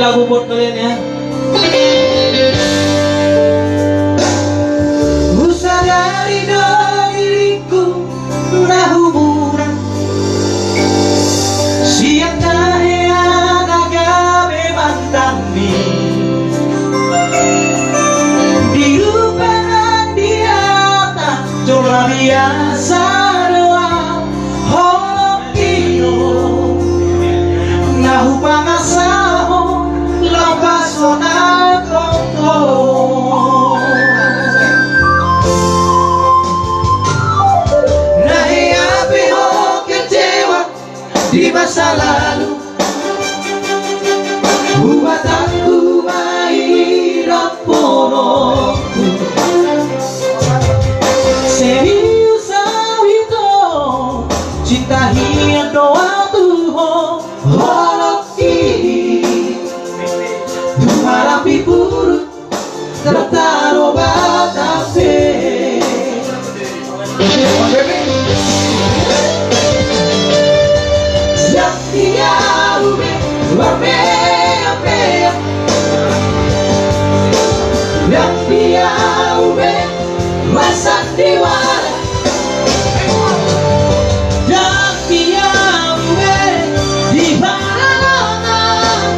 lagu buat kalian ya. Usadari diriku na humuran siang dahil nagabi mandami dilupakan dia tak coba biasa doa holok iyo nahu pangasaho lapas na kongko di masa lalu buat aku mahirap porokku serius itu cinta hian doa tuho holok ini dumarapi purut tertaro batase Masak diwara dan piawe di barangan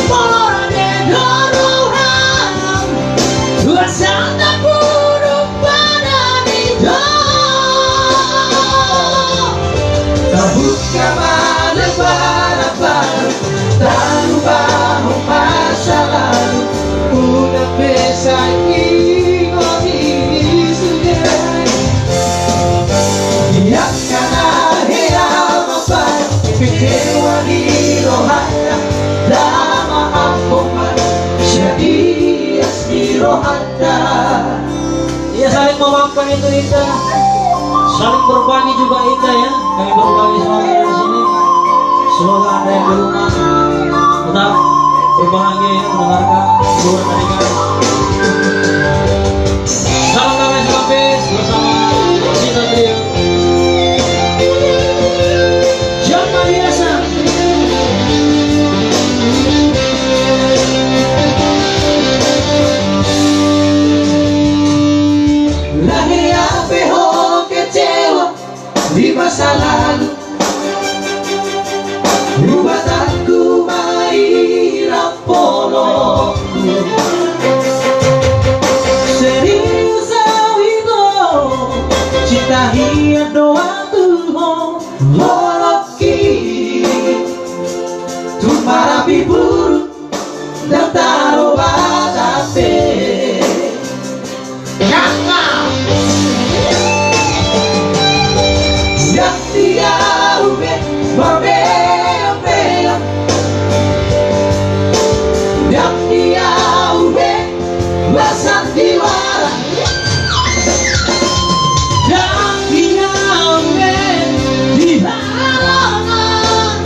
molorane doruhan wasana buruk pada nida terbuka lebar-lebar tak lupa masa lalu udah bisa kecewa di rohana lama apoman jadi asli rohana. Ya saling memaafkan itu indah, saling berbagi juga indah ya. Kami berbagi semuanya dari sini. Semoga anda yang di rumah tetap berbahagia ya, mendengarkan hiburan dari kami. Salam damai selapis bersama Cinta Trio. Di masa lalu buat aku mahirap porokku serius itu cinta hian doa tuho holok ini tumarapi buruk dan taruh batase Masak diwara dan piawe di barangan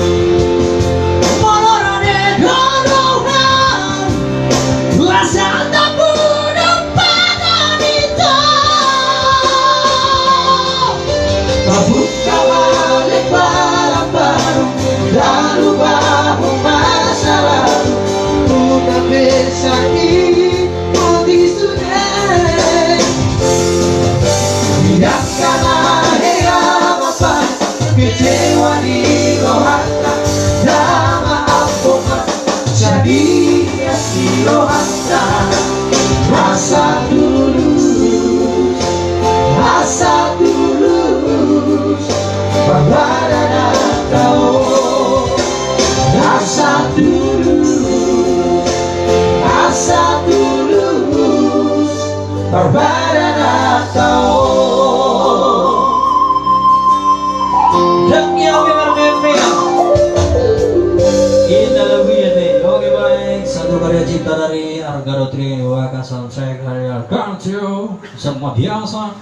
molorane doruhan wasana buruk pada nida terbuka lebar-lebar lalu bahu masa lalu udah bisa kecewa di rohana dama apoman jadi asli rohana rasa tulus berbadana kau rasa tulus berbadana kau. Satu karya cipta dari Argaro Trio, salam saya karya Argaro Trio, semua biasa.